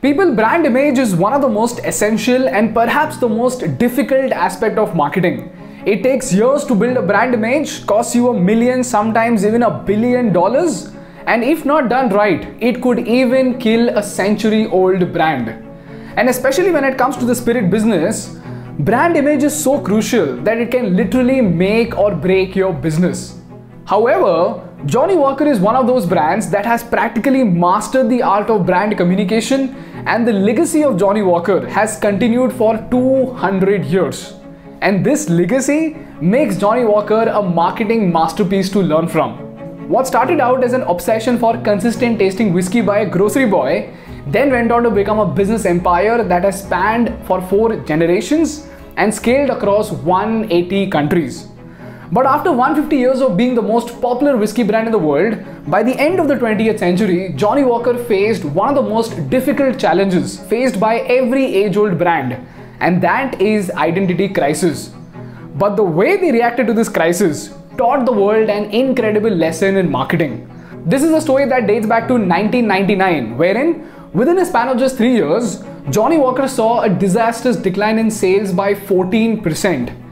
People, brand image is one of the most essential and perhaps the most difficult aspect of marketing. It takes years to build a brand image, costs you $1 million, sometimes even $1 billion. And if not done right, it could even kill a century-old brand. And especially when it comes to the spirit business, brand image is so crucial that it can literally make or break your business. However, Johnnie Walker is one of those brands that has practically mastered the art of brand communication, and the legacy of Johnnie Walker has continued for 200 years. And this legacy makes Johnnie Walker a marketing masterpiece to learn from. What started out as an obsession for consistent tasting whiskey by a grocery boy then went on to become a business empire that has spanned for 4 generations and scaled across 180 countries. But after 150 years of being the most popular whiskey brand in the world, by the end of the 20th century, Johnnie Walker faced one of the most difficult challenges faced by every age-old brand, and that is identity crisis. But the way they reacted to this crisis taught the world an incredible lesson in marketing. This is a story that dates back to 1999, wherein within a span of just 3 years, Johnnie Walker saw a disastrous decline in sales by 14%.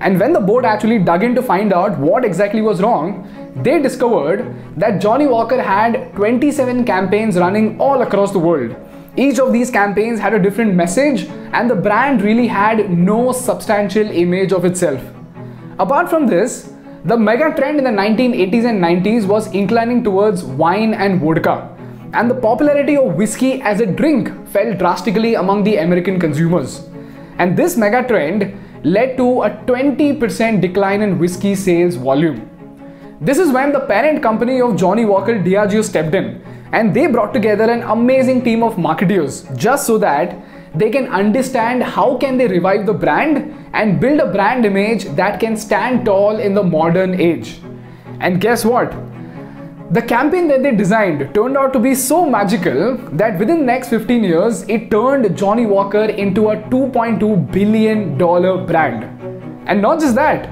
And when the board actually dug in to find out what exactly was wrong, they discovered that Johnnie Walker had 27 campaigns running all across the world. Each of these campaigns had a different message, and the brand really had no substantial image of itself. Apart from this, the mega trend in the 1980s and 90s was inclining towards wine and vodka, and the popularity of whiskey as a drink fell drastically among the American consumers. And this mega trend led to a 20% decline in whiskey sales volume. This is when the parent company of Johnnie Walker, Diageo, stepped in, and they brought together an amazing team of marketeers just so that they can understand how can they revive the brand and build a brand image that can stand tall in the modern age. And guess what? The campaign that they designed turned out to be so magical that within the next 15 years, it turned Johnnie Walker into a $2.2 billion brand. And not just that,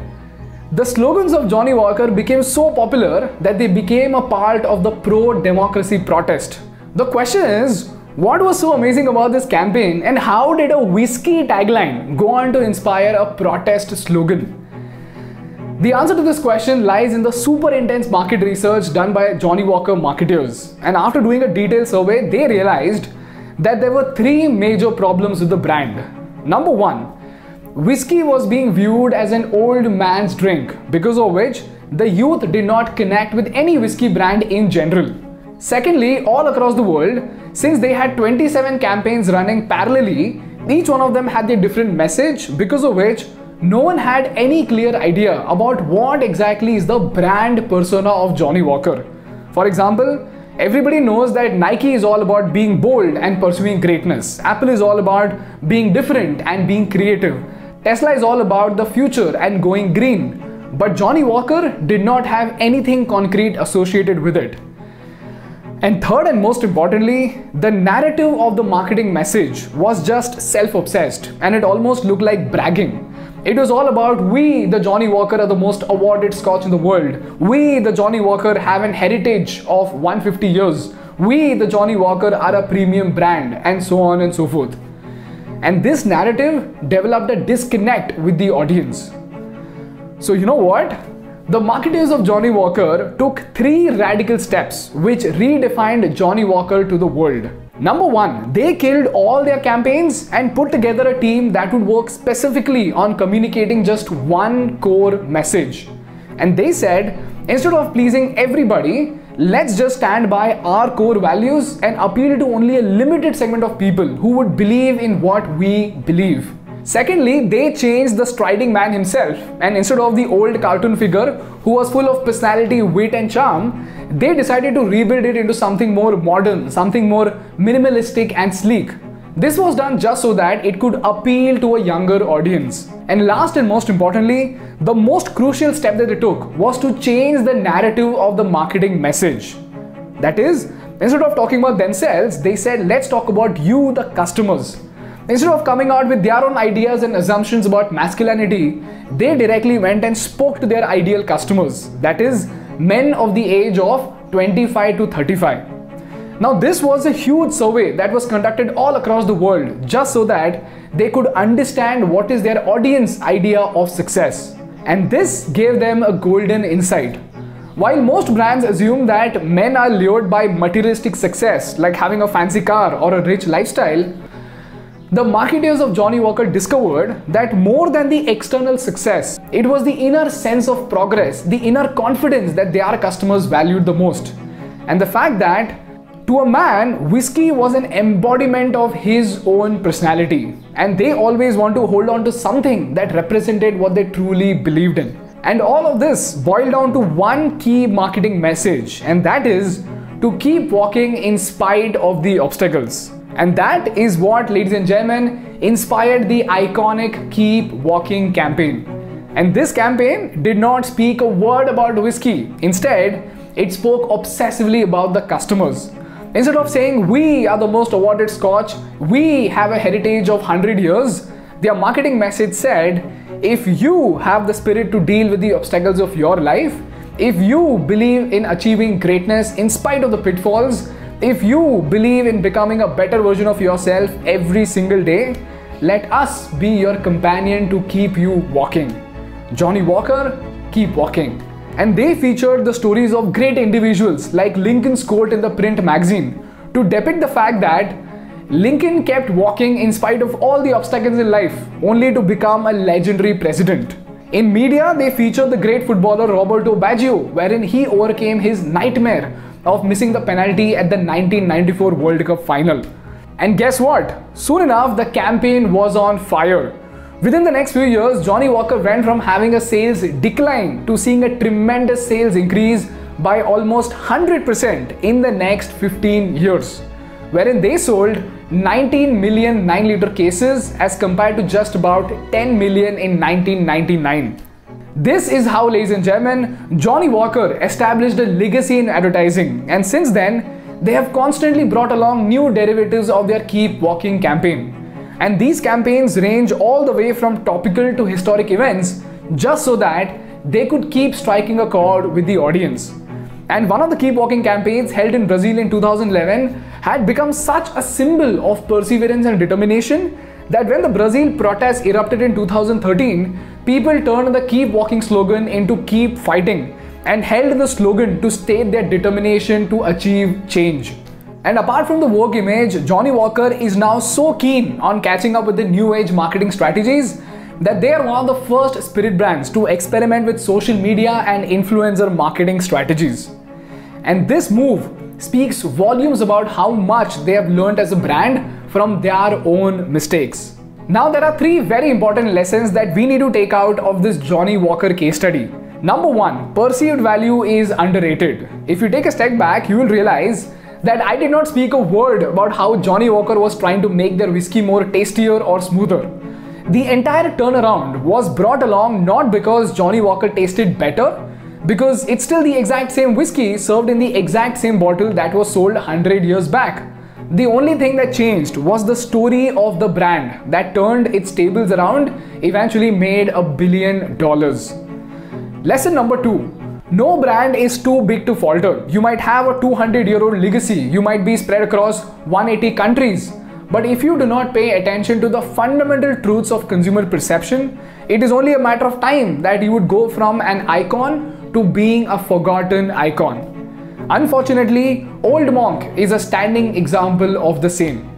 the slogans of Johnnie Walker became so popular that they became a part of the pro-democracy protest. The question is, what was so amazing about this campaign, and how did a whiskey tagline go on to inspire a protest slogan? The answer to this question lies in the super intense market research done by Johnnie Walker marketers. And after doing a detailed survey, they realized that there were 3 major problems with the brand. Number 1, whiskey was being viewed as an old man's drink, because of which the youth did not connect with any whiskey brand in general. Secondly, all across the world, since they had 27 campaigns running parallelly, each one of them had their different message, because of which no one had any clear idea about what exactly is the brand persona of Johnnie Walker. For example, everybody knows that Nike is all about being bold and pursuing greatness. Apple is all about being different and being creative. Tesla is all about the future and going green. But Johnnie Walker did not have anything concrete associated with it. And third and most importantly, the narrative of the marketing message was just self-obsessed, and it almost looked like bragging. It was all about, we, the Johnnie Walker, are the most awarded scotch in the world. We, the Johnnie Walker, have an heritage of 150 years. We, the Johnnie Walker, are a premium brand, and so on and so forth. And this narrative developed a disconnect with the audience. So you know what? The marketers of Johnnie Walker took 3 radical steps which redefined Johnnie Walker to the world. Number 1, they killed all their campaigns and put together a team that would work specifically on communicating just one core message. And they said, instead of pleasing everybody, let's just stand by our core values and appeal to only a limited segment of people who would believe in what we believe. Secondly, they changed the striding man himself, and instead of the old cartoon figure who was full of personality, wit and charm, they decided to rebuild it into something more modern, something more minimalistic and sleek. This was done just so that it could appeal to a younger audience. And last and most importantly, the most crucial step that they took was to change the narrative of the marketing message. That is, instead of talking about themselves, they said, let's talk about you, the customers. Instead of coming out with their own ideas and assumptions about masculinity, they directly went and spoke to their ideal customers, that is, men of the age of 25 to 35. Now, this was a huge survey that was conducted all across the world just so that they could understand what is their audience idea of success. And this gave them a golden insight. While most brands assume that men are lured by materialistic success, like having a fancy car or a rich lifestyle, the marketers of Johnnie Walker discovered that more than the external success, it was the inner sense of progress, the inner confidence that their customers valued the most. And the fact that to a man, whiskey was an embodiment of his own personality, and they always want to hold on to something that represented what they truly believed in. And all of this boiled down to one key marketing message, and that is to keep walking in spite of the obstacles. And that is what, ladies and gentlemen, inspired the iconic Keep Walking campaign. And this campaign did not speak a word about whiskey. Instead, it spoke obsessively about the customers. Instead of saying, we are the most awarded scotch, we have a heritage of 100 years, their marketing message said, if you have the spirit to deal with the obstacles of your life, if you believe in achieving greatness in spite of the pitfalls, if you believe in becoming a better version of yourself every single day, let us be your companion to keep you walking. Johnnie Walker, keep walking. And they featured the stories of great individuals like Lincoln's quote in the print magazine to depict the fact that Lincoln kept walking in spite of all the obstacles in life, only to become a legendary president. In media, they featured the great footballer Roberto Baggio, wherein he overcame his nightmare of missing the penalty at the 1994 World Cup final. And guess what? Soon enough, the campaign was on fire. Within the next few years, Johnnie Walker went from having a sales decline to seeing a tremendous sales increase by almost 100% in the next 15 years, wherein they sold 19 million 9-liter cases as compared to just about 10 million in 1999. This is how, ladies and gentlemen, Johnnie Walker established a legacy in advertising, and since then, they have constantly brought along new derivatives of their Keep Walking campaign. And these campaigns range all the way from topical to historic events, just so that they could keep striking a chord with the audience. And one of the Keep Walking campaigns held in Brazil in 2011 had become such a symbol of perseverance and determination that when the Brazil protests erupted in 2013, people turned the Keep Walking slogan into Keep Fighting and held the slogan to state their determination to achieve change. And apart from the work image, Johnnie Walker is now so keen on catching up with the new age marketing strategies that they are one of the first spirit brands to experiment with social media and influencer marketing strategies. And this move speaks volumes about how much they have learned as a brand from their own mistakes. Now, there are three very important lessons that we need to take out of this Johnnie Walker case study. Number one, perceived value is underrated. If you take a step back, you will realize that I did not speak a word about how Johnnie Walker was trying to make their whiskey more tastier or smoother. The entire turnaround was brought along not because Johnnie Walker tasted better, because it's still the exact same whiskey served in the exact same bottle that was sold 100 years back. The only thing that changed was the story of the brand that turned its tables around, eventually made $1 billion. Lesson number two. No brand is too big to falter. You might have a 200-year-old legacy, you might be spread across 180 countries, but if you do not pay attention to the fundamental truths of consumer perception, it is only a matter of time that you would go from an icon to being a forgotten icon. Unfortunately, Old Monk is a standing example of the same.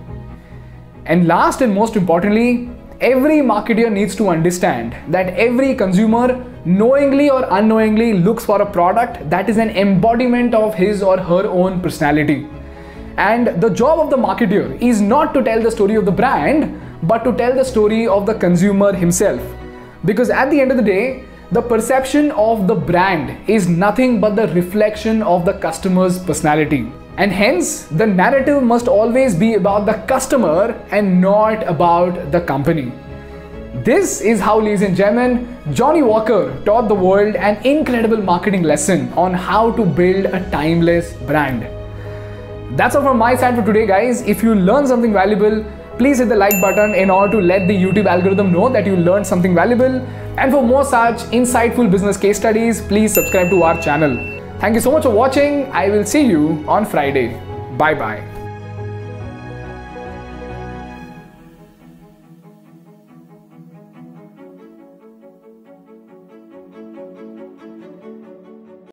And last and most importantly, every marketer needs to understand that every consumer knowingly or unknowingly looks for a product that is an embodiment of his or her own personality. And the job of the marketer is not to tell the story of the brand, but to tell the story of the consumer himself. Because at the end of the day, the perception of the brand is nothing but the reflection of the customer's personality. And hence, the narrative must always be about the customer and not about the company. This is how, ladies and gentlemen, Johnnie Walker taught the world an incredible marketing lesson on how to build a timeless brand. That's all from my side for today, guys. If you learned something valuable, please hit the like button in order to let the YouTube algorithm know that you learned something valuable. And for more such insightful business case studies, please subscribe to our channel. Thank you so much for watching. I will see you on Friday. Bye bye.